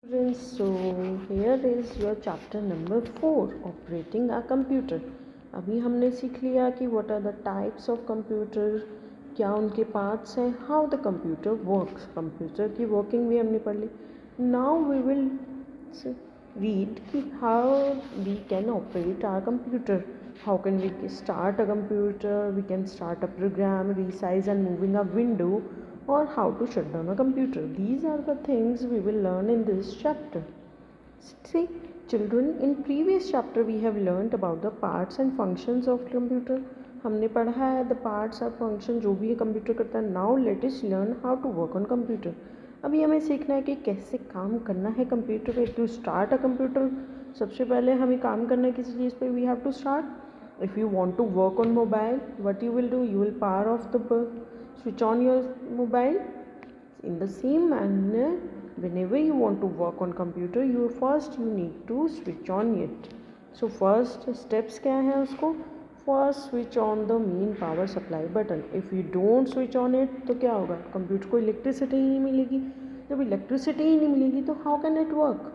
Friends, so here is your chapter number 4, operating a computer. अभी हमने सीख लिया कि what are the types of computer, क्या उनके पार्ट्स हैं, how the computer works. Computer की वर्किंग भी हमने पढ़ ली. Now we will read कि how we can operate our computer. How can we start a computer? We can start a program, resize and moving a window, or how to shut down a computer. These are the things we will learn in this chapter. See, children, in previous chapter we have learned about the parts and functions of computer. हमने पढ़ा है the parts और function जो भी ये computer करता है. Now let us learn how to work on computer. अभी हमें सीखना है कि कैसे काम करना है कंप्यूटर पे. To start a computer, सबसे पहले हमें काम करना है किसी चीज़ पे. We have to start. If you want to work on mobile, what you will do? You will power off the bulb, switch on your mobile. In the same manner, whenever you want to work on computer, you need to switch on it. So first steps क्या है उसको? First switch on the main power supply button. If you don't switch on it, तो क्या होगा? Computer को electricity ही नहीं मिलेगी. जब इलेक्ट्रिसिटी ही नहीं मिलेगी तो how can it work?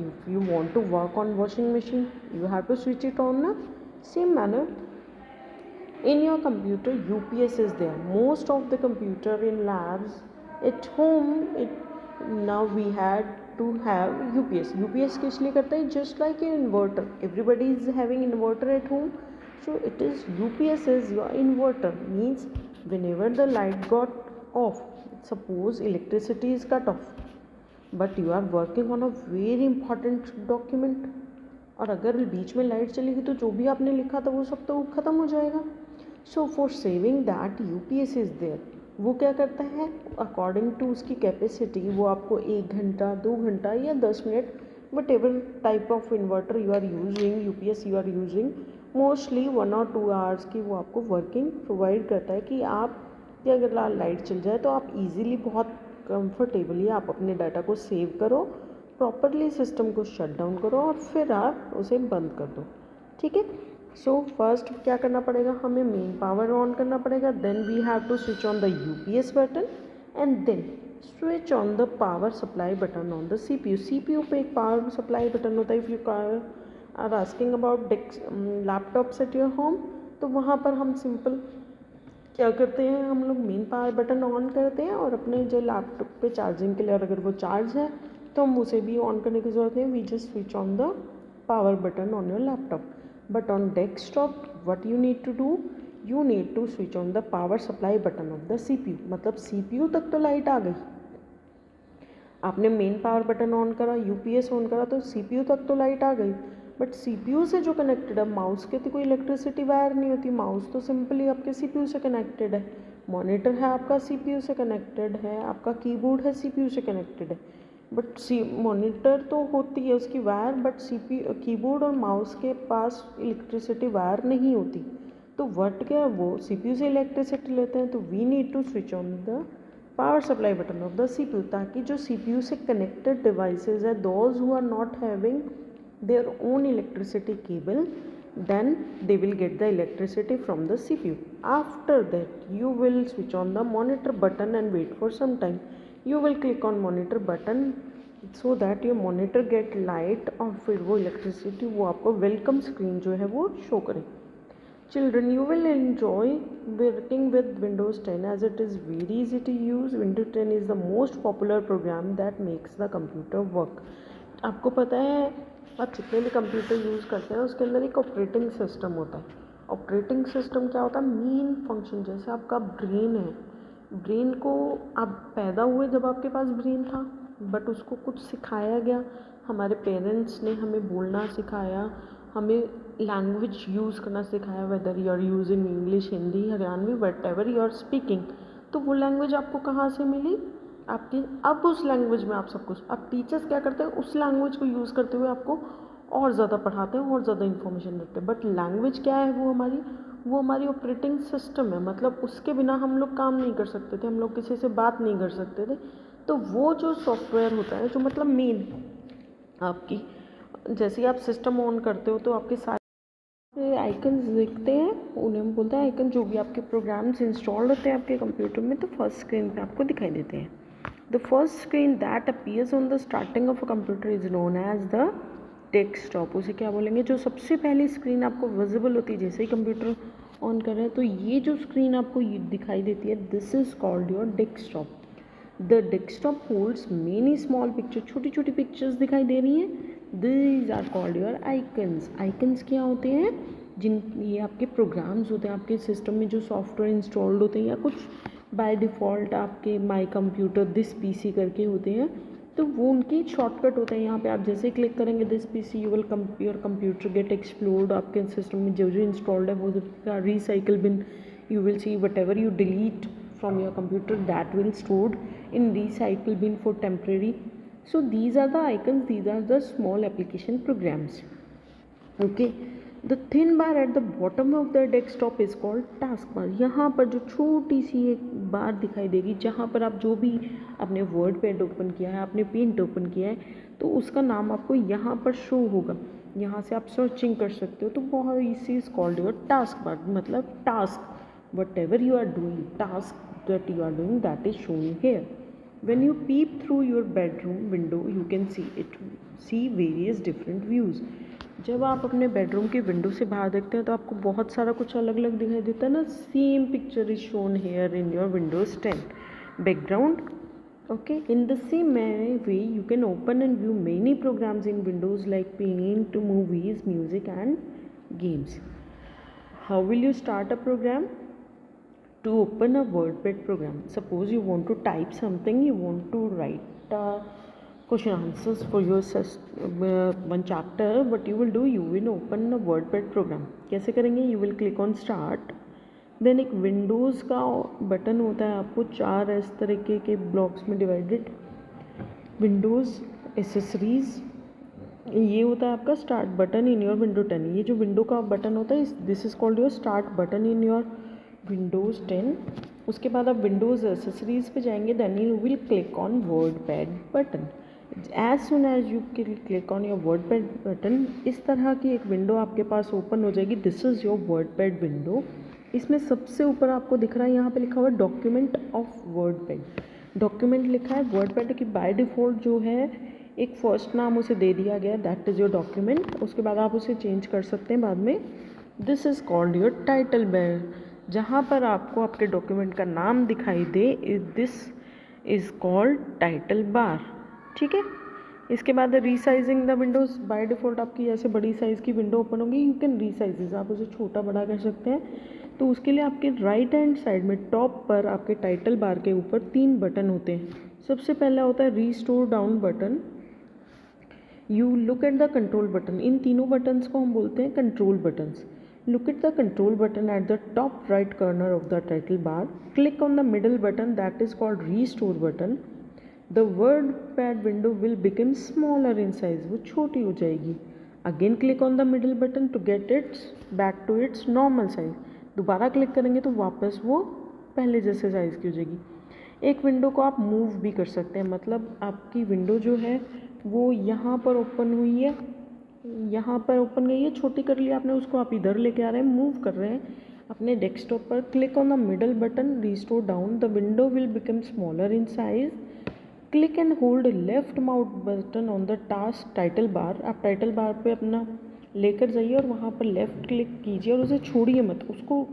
If you want to work on washing machine, you have to switch it on. Same manner, in your computer UPS is there. Most of the computer in labs at home, now we had to have UPS. UPS किस लिए करता है? Just like an inverter. Everybody is having inverter at home, so it is UPS is your inverter. Means whenever the light got off, suppose electricity is cut off, but you are working on a very important document, और अगर बीच में light चलेगी तो जो भी आपने लिखा था वो सब तो ख़त्म हो जाएगा. So for saving that UPS is there. वो क्या करता है? अकॉर्डिंग टू उसकी कैपेसिटी वो आपको 1 घंटा 2 घंटा या 10 मिनट, whatever type of inverter you are using, UPS you are using, mostly 1 और 2 आवर्स की वो आपको वर्किंग प्रोवाइड करता है कि आप कि अगर लाइट चल जाए तो आप इजीली बहुत कंफर्टेबली आप अपने डाटा को सेव करो, प्रॉपरली सिस्टम को शट डाउन करो और फिर आप उसे बंद कर दो. ठीक है. सो फर्स्ट क्या करना पड़ेगा? हमें मेन पावर ऑन करना पड़ेगा. Then we have to switch on the UPS button and then switch on the power supply button on the CPU. CPU पे एक पावर सप्लाई बटन होता है. If you are asking about laptops at your home, तो वहाँ पर हम simple क्या करते हैं, हम लोग मेन पावर बटन ऑन करते हैं और अपने जो लैपटॉप पे चार्जिंग के लिए, और अगर वो चार्ज है तो हम उसे भी ऑन करने की ज़रूरत नहीं. We just switch on the power button on your laptop. But on desktop what you need to do? You need to switch on the power supply button of the CPU. मतलब CPU तक तो light आ गई, आपने main power button on करा, UPS on करा, तो CPU तक तो लाइट आ गई. बट CPU से जो कनेक्टेड है, माउस के तो कोई इलेक्ट्रिसिटी वायर नहीं होती. माउस तो सिंपली आपके CPU से कनेक्टेड है. मॉनिटर है आपका CPU से कनेक्टेड है. आपका कीबोर्ड है CPU से कनेक्टेड है. बट मॉनिटर तो होती है उसकी वायर, बट CPU कीबोर्ड और माउस के पास इलेक्ट्रिसिटी वायर नहीं होती. तो व्हाट क्या वो CPU से इलेक्ट्रिसिटी लेते हैं. तो we need to switch on the power supply button of the CPU, ताकि जो CPU से कनेक्टेड डिवाइसेस है, those who are not having their own electricity cable, then they will get the electricity from the CPU. After that you will switch on the monitor button and wait for some time. You will click on monitor button so that your monitor get light और फिर वो electricity वो आपको welcome screen जो है वो show करे. Children, you will enjoy working with Windows 10 as it is very easy to use. Windows 10 is the most popular program that makes the computer work. आपको पता है आप जितने भी कंप्यूटर यूज़ करते हैं उसके अंदर एक ऑपरेटिंग सिस्टम होता है. ऑपरेटिंग सिस्टम क्या होता है? Main function. जैसे आपका ब्रेन है, ब्रेन को आप पैदा हुए जब आपके पास ब्रेन था, बट उसको कुछ सिखाया गया. हमारे पेरेंट्स ने हमें बोलना सिखाया, हमें लैंग्वेज यूज़ करना सिखाया, whether you are using English, Hindi, Haryanvi, whatever you are speaking. तो वो लैंग्वेज आपको कहाँ से मिली? आपकी. अब उस लैंग्वेज में आप सब कुछ, अब टीचर्स क्या करते हैं, उस लैंग्वेज को यूज़ करते हुए आपको और ज़्यादा पढ़ाते हैं और ज़्यादा इन्फॉर्मेशन देते हैं. बट लैंग्वेज क्या है? वो हमारी ऑपरेटिंग सिस्टम है. मतलब उसके बिना हम लोग काम नहीं कर सकते थे, हम लोग किसी से बात नहीं कर सकते थे. तो वो जो सॉफ्टवेयर होता है, जो मतलब मेन आपकी, जैसे ही आप सिस्टम ऑन करते हो तो आपके सारे आइकन्स दिखते हैं, उन्हें हम बोलते हैं आइकन. जो भी आपके प्रोग्राम्स इंस्टॉल होते हैं आपके कंप्यूटर में, तो फर्स्ट स्क्रीन पे आपको दिखाई देते हैं. The first screen that appears on the starting of a computer is known as the desktop. उसे क्या बोलेंगे? जो सबसे पहली स्क्रीन आपको विजिबल होती है जैसे ही कंप्यूटर ऑन कर रहे हैं, तो ये जो स्क्रीन आपको दिखाई देती है, this is called your desktop. The desktop holds many small picture, छोटी छोटी पिक्चर्स दिखाई दे रही हैं. These are called your icons. Icons क्या होते हैं? जिन ये आपके प्रोग्राम्स होते हैं आपके सिस्टम में जो सॉफ्टवेयर इंस्टॉल्ड होते हैं, या कुछ बाय डिफ़ॉल्ट आपके माई कंप्यूटर दिस पीसी करके होते हैं, तो वो उनकी शॉर्टकट होता है. यहाँ पे आप जैसे क्लिक करेंगे this PC, you will your computer get explored. आपके सिस्टम में जो जो इंस्टॉल्ड है वो recycle bin, you will see whatever you delete from your computer, that will stored in recycle bin for temporary. So these are the icons, these are the small application programs. Okay, the thin bar at the bottom of the desktop is called task bar. यहाँ पर जो छोटी सी एक बार दिखाई देगी जहाँ पर आप जो भी आपने वर्ड पैड ओपन किया है, आपने पेंट ओपन किया है, तो उसका नाम आपको यहाँ पर शो होगा. यहाँ से आप सर्चिंग कर सकते हो. तो बहुत इसी is called your task bar. मतलब task, whatever you are doing, task that you are doing, that is shown here. When you peep through your bedroom window, you can see various different views. जब आप अपने bedroom की window से बाहर देखते हैं तो आपको बहुत सारा कुछ अलग अलग दिखाई देता है ना. Same picture is shown here in your Windows 10 background. Okay, in the same way you can open and view many programs in Windows like Paint, movies, music and games. How will you start a program? To open a WordPad program, suppose you want to type something, you want to write question answers for your one chapter. What you will do, you will open a WordPad program. कैसे करेंगे? You will click on start, then एक Windows का button होता है, आपको 4 इस तरीके के ब्लॉक्स में डिवाइडेड. विंडोज़ एसेसरीज, ये होता है आपका start button in your window 10. ये जो विंडो का बटन होता है, this is called your start button in your Windows 10. उसके बाद आप विंडोज़ एसेसरीज पे जाएंगे, then you will click on WordPad button. As soon as you click on your WordPad button, इस तरह की एक विंडो आपके पास ओपन हो जाएगी. This is your WordPad window. इसमें सबसे ऊपर आपको दिख रहा है, यहाँ पे लिखा हुआ है डॉक्यूमेंट ऑफ वर्डपैड. डॉक्यूमेंट लिखा है. वर्डपैड की बाय डिफ़ॉल्ट जो है एक फर्स्ट नाम उसे दे दिया गया, दैट इज़ योर डॉक्यूमेंट. उसके बाद आप उसे चेंज कर सकते हैं बाद में. This is called your title bar. जहाँ पर आपको आपके डॉक्यूमेंट का नाम दिखाई दे, this is called title bar. ठीक है. इसके बाद resizing the windows. By default आपकी ऐसे बड़ी साइज़ की विंडो ओपन होगी, यू कैन रीसाइज, आप उसे छोटा बड़ा कर सकते हैं. तो उसके लिए आपके राइट हैंड साइड में टॉप पर आपके टाइटल बार के ऊपर 3 बटन होते हैं. सबसे पहला होता है restore down button. You look at the control button. इन तीनों बटन्स को हम बोलते हैं control buttons. Look at the control button at the top right corner of the title bar. Click on the middle button, that is called restore button. The WordPad window will become smaller in size. वो छोटी हो जाएगी. Again click on the middle button to get it back to its normal size. दोबारा click करेंगे तो वापस वो पहले जैसे साइज़ की हो जाएगी. एक विंडो को आप मूव भी कर सकते हैं. मतलब आपकी विंडो जो है वो यहाँ पर ओपन हुई है, यहाँ पर ओपन गई है, छोटी कर लिया आपने उसको, आप इधर लेके आ रहे हैं, मूव कर रहे हैं अपने डेस्कटॉप पर. Click on the middle button, restore down, the window will become smaller in size. Click and hold left mouse button on the task title bar. आप टाइटल बार पे अपना लेकर जाइए और वहाँ पर लेफ़्ट क्लिक कीजिए और उसे छोड़िए मत, उसको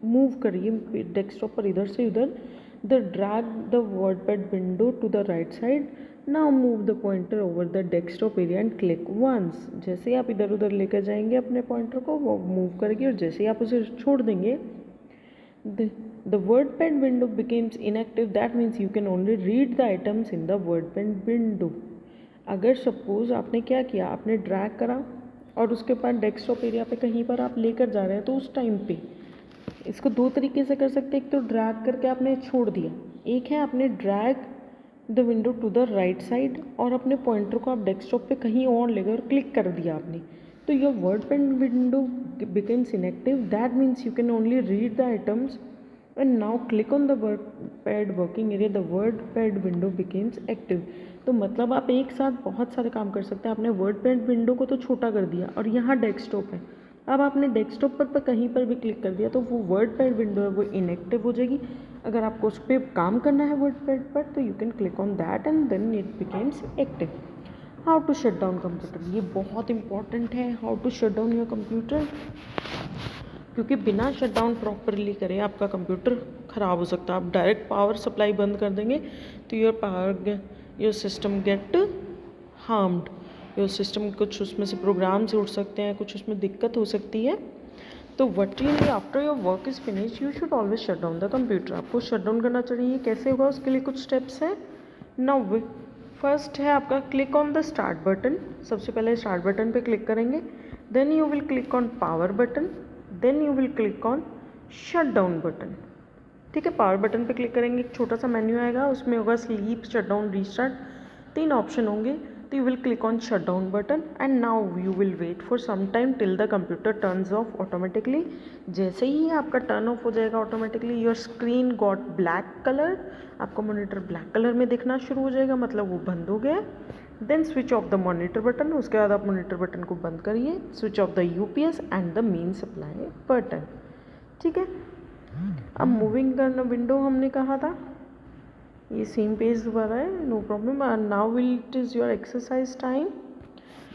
मूव करिए डेस्कटॉप पर इधर से उधर. The drag the WordPad window to the right side. Now move the pointer over the desktop area and click once. जैसे ही आप इधर उधर लेकर जाएंगे अपने पॉइंटर को, वो मूव करेगी और जैसे ही आप उसे छोड़ देंगे, the WordPad window becomes inactive. That means you can only read the items in the WordPad window. अगर सपोज आपने क्या किया, आपने ड्रैग करा और उसके बाद डेस्कटॉप एरिया पे कहीं पर आप लेकर जा रहे हैं, तो उस टाइम पे इसको 2 तरीके से कर सकते हैं. एक तो ड्रैग करके आपने छोड़ दिया, एक है आपने drag the window to the right side और अपने पॉइंटर को आप डेस्कटॉप पे कहीं और ले गए और क्लिक कर दिया आपने, तो your WordPad window becomes inactive. That means you can only read the items and now click on the WordPad working area, the WordPad window becomes active. तो मतलब आप एक साथ बहुत सारे काम कर सकते हैं. आपने वर्डपैड विंडो को तो छोटा कर दिया और यहाँ डेस्कटॉप है, अब आपने डेस्कटॉप पर कहीं पर भी क्लिक कर दिया तो वो वर्ड पैड विंडो है वो इनएक्टिव हो जाएगी। अगर आपको उस पर काम करना है वर्ड पैड पर तो you can click on that and then it becomes active. How to shut down computer, ये बहुत इंपॉर्टेंट है, how to shut down your computer, क्योंकि बिना शट डाउन प्रॉपरली करे आपका कंप्यूटर ख़राब हो सकता है। आप डायरेक्ट पावर सप्लाई बंद कर देंगे तो your system get harmed, your system कुछ उसमें से प्रोग्राम से उठ सकते हैं, कुछ उसमें दिक्कत हो सकती है। तो what you after your work is finish you should always shut down the computer. आपको शट डाउन करना चाहिए। कैसे होगा उसके लिए कुछ स्टेप्स हैं। नाउ फर्स्ट है आपका click on the start button. सबसे पहले स्टार्ट बटन पे क्लिक करेंगे, then you will click on power button, then you will click on shut down button. ठीक है, पावर बटन पे क्लिक करेंगे, एक छोटा सा मेन्यू आएगा, उसमें होगा sleep, shut down, restart, 3 option होंगे। तो you will click on shut down button and now you will wait for some time till the computer turns off automatically. जैसे ही आपका टर्न ऑफ हो जाएगा automatically your screen got black colour, आपका monitor black colour में दिखना शुरू हो जाएगा, मतलब वो बंद हो गया। Then switch off the monitor button, उसके बाद आप मॉनिटर बटन को बंद करिए, switch off the UPS and the main supply button. ठीक है, अब मूविंग करना विंडो हमने कहा था, ये सेम पेज दोबारा है, no problem. Now will it is your exercise time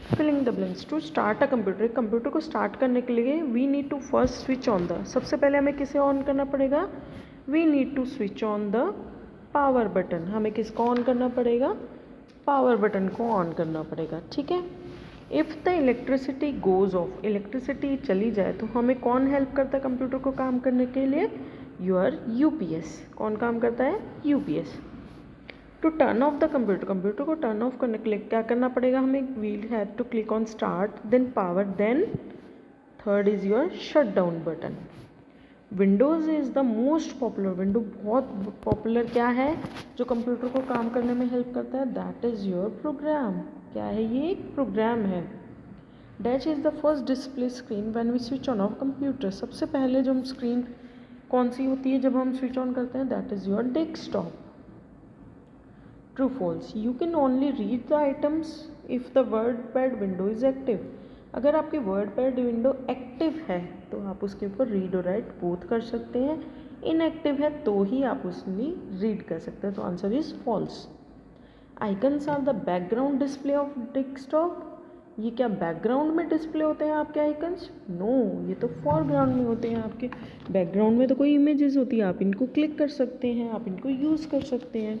filling the blanks. To start a computer, एक कंप्यूटर को स्टार्ट करने के लिए we need to first switch on the, सबसे पहले हमें किसे ऑन करना पड़ेगा, we need to switch on the power button. हमें किसको ऑन करना पड़ेगा, पावर बटन को ऑन करना पड़ेगा। ठीक है, if the electricity goes off, electricity चली जाए तो हमें कौन हेल्प करता है कंप्यूटर को काम करने के लिए, योर यूपीएस। कौन काम करता है, UPS. To turn off the computer, computer को टर्न ऑफ करने के लिए क्या करना पड़ेगा हमें, we'll have to click on start, then power, then third is your shut down button. Windows is the most popular, window बहुत पॉपुलर क्या है जो कंप्यूटर को काम करने में हेल्प करता है, दैट इज़ योर प्रोग्राम। क्या है ये, एक प्रोग्राम है। Dash is the first display screen when we switch on off computer, सबसे पहले जो हम स्क्रीन कौन सी होती है जब हम स्विच ऑन करते हैं, that is your desktop. True false, you can only read the items if the word pad window is active. अगर आपकी वर्ड पैड विंडो एक्टिव है तो आप उसके ऊपर रीड और राइट बोथ कर सकते हैं, इनएक्टिव है तो ही आप उसमें रीड कर सकते हैं। तो answer is false. Icons are the background display of desktop, ये क्या बैकग्राउंड में डिस्प्ले होते हैं आपके आइकन्स, नो, ये तो फोरग्राउंड में होते हैं आपके। बैकग्राउंड में तो कोई इमेजेस होती है, आप इनको क्लिक कर सकते हैं, आप इनको यूज़ कर सकते हैं।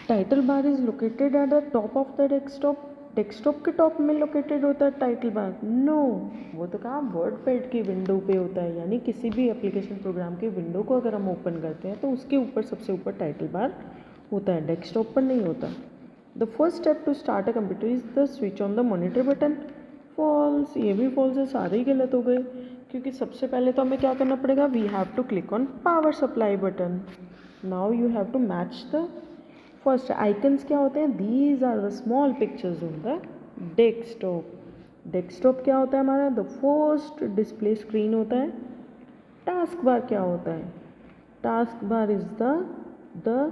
Title bar is located at the top of the desktop, desktop के टॉप में लोकेटेड होता है टाइटल बार, नो, वो तो कहा वर्ड पैड की विंडो पे होता है, यानी किसी भी एप्लीकेशन प्रोग्राम की विंडो को अगर हम ओपन करते हैं तो उसके ऊपर सबसे ऊपर टाइटल बार होता है, डेस्कटॉप पर नहीं होता। The first step to start a computer is the switch on the monitor button, false, ये भी फॉल्स है, सारे ही गलत हो गए, क्योंकि सबसे पहले तो हमें क्या करना पड़ेगा, we have to click on power supply button. Now you have to match the first icons क्या होते हैं, these are the small pictures on the desktop. Desktop क्या होता है हमारा, द फर्स्ट डिस्प्ले स्क्रीन होता है। टास्क बार क्या होता है, टास्क बार इज द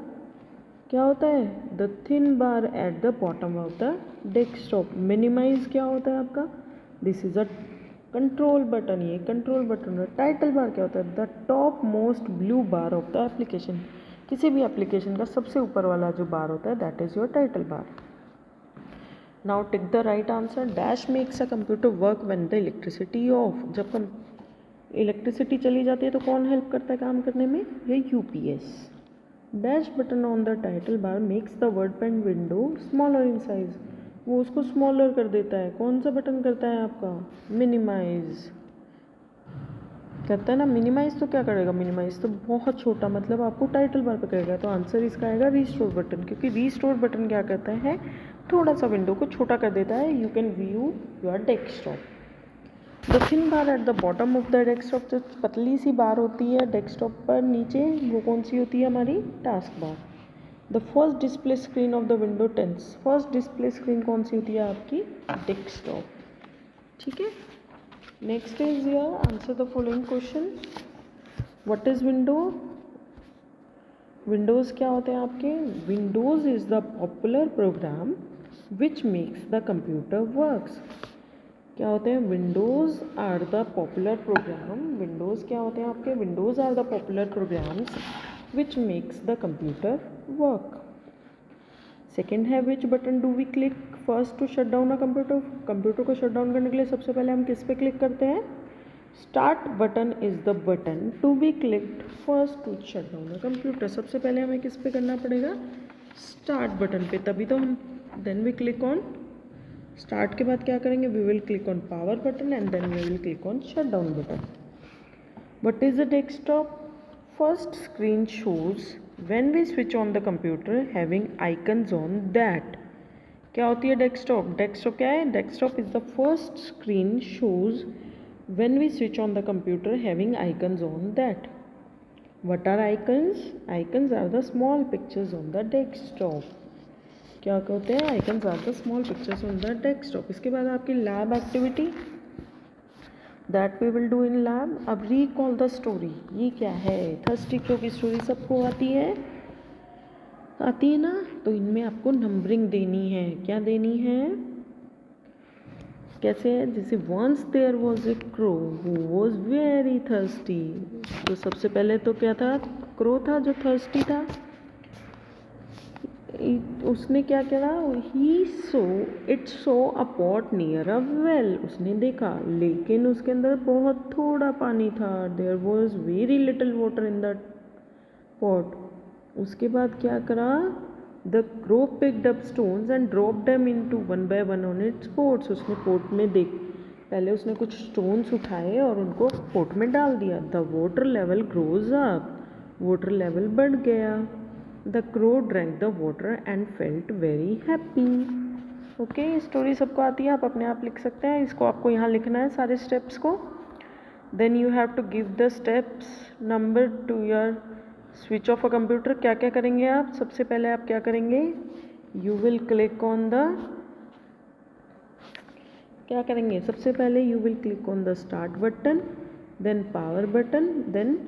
क्या होता है, the thin bar at the bottom of the desktop. Minimize क्या होता है आपका, this is a control button, ये कंट्रोल बटन है। टाइटल बार क्या होता है, the top most blue bar of the application, किसी भी एप्लीकेशन का सबसे ऊपर वाला जो बार होता है that is your title bar. Now tick the right answer. Dash makes a computer work when the elasticity of, जब इलेक्ट्रिसिटी चली जाती है तो कौन हेल्प करता है काम करने में, ये UPS. Dash button on the title bar makes the word pad window smaller in size, वो उसको स्मॉलर कर देता है। कौन सा बटन करता है आपका, मिनिमाइज करता है ना, मिनिमाइज तो क्या करेगा, मिनिमाइज तो बहुत छोटा, मतलब आपको टाइटल बार पे करेगा। तो आंसर इसका आएगा रीस्टोर बटन, क्योंकि रीस्टोर बटन क्या करता है, थोड़ा सा विंडो को छोटा कर देता है, you can view your desktop. The thin bar at the bottom of the desktop, जो पतली सी बार होती है डेस्कटॉप पर नीचे, वो कौन सी होती है हमारी, task bar. The first display screen of the window tense, first display screen कौन सी होती है आपकी, डेस्कटॉप। ठीक है, next is your answer the following question. What is window, Windows क्या होते हैं आपके, Windows is the popular program which makes the computer works. क्या होते हैं? Windows are the popular program. Windows क्या होते हैं आपके? Windows are the popular programs which makes the computer work. Second है which button do we click first to shut down a computer. Computer को shut down करने के लिए सबसे पहले हम किस पे क्लिक करते हैं? Start button is the button to be clicked first to shut down a computer. सबसे पहले हमें किस पे करना पड़ेगा? स्टार्ट बटन पे, तभी तो हम then we click on start के बाद क्या करेंगे? We will click on power button and then we will click on shut down button. What is a desktop? First screen shows when we switch on the computer having icons on that. क्या होती है desktop? Desktop क्या है? Desktop is the first screen shows when we switch on the computer having icons on that. What are icons? Icons are the small pictures on the desktop. क्या होते हैं? Icons are the small pictures on the desktop. इसके बाद आपकी lab activity that we will do in lab. अब recall the story. ये क्या है? थर्स्टी क्रो की स्टोरी सबको आती है ना? तो इनमें आपको नंबरिंग देनी है। क्या देनी है? कैसे है? जैसे once there was a crow who was very thirsty. तो सबसे पहले तो क्या था? क्रो था जो थर्स्टी था। उसने क्या करा? He saw a pot near a well. उसने देखा, लेकिन उसके अंदर बहुत थोड़ा पानी था। There was very little water in that pot. उसके बाद क्या करा? The crow picked up stones and drop them into one by one on its pots. उसने पोट में पहले उसने कुछ स्टोन्स उठाए और उनको पोट में डाल दिया। The water level grows up. Water level बढ़ गया। The crow drank the water and felt very happy. Okay, story सबको आती है, आप अपने आप लिख सकते हैं। इसको आपको यहाँ लिखना है सारे स्टेप्स को। Then you have to give the steps number to your switch off a computer. क्या क्या करेंगे आप? सबसे पहले आप क्या करेंगे? You will click on the क्या करेंगे? सबसे पहले you will click on the start button, then power button, then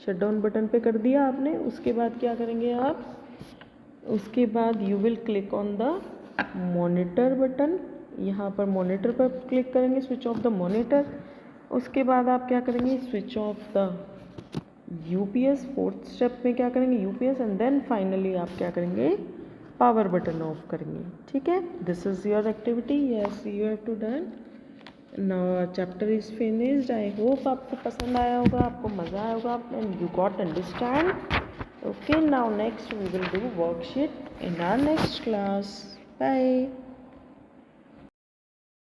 shut down button पे कर दिया आपने। उसके बाद क्या करेंगे आप? उसके बाद you will click on the monitor button. यहाँ पर मॉनिटर पर क्लिक करेंगे, स्विच ऑफ द मॉनिटर। उसके बाद आप क्या करेंगे? Switch off the UPS. Fourth step में क्या करेंगे? यूपीएस। एंड देन फाइनली आप क्या करेंगे? पावर बटन ऑफ करेंगे। ठीक है, this is your activity. Yes, you have to done. Now chapter is finished. I hope आपको पसंद आया होगा, आपको मज़ा आया होगा and you got understand. Okay, now next we will do worksheet in our next class. Bye.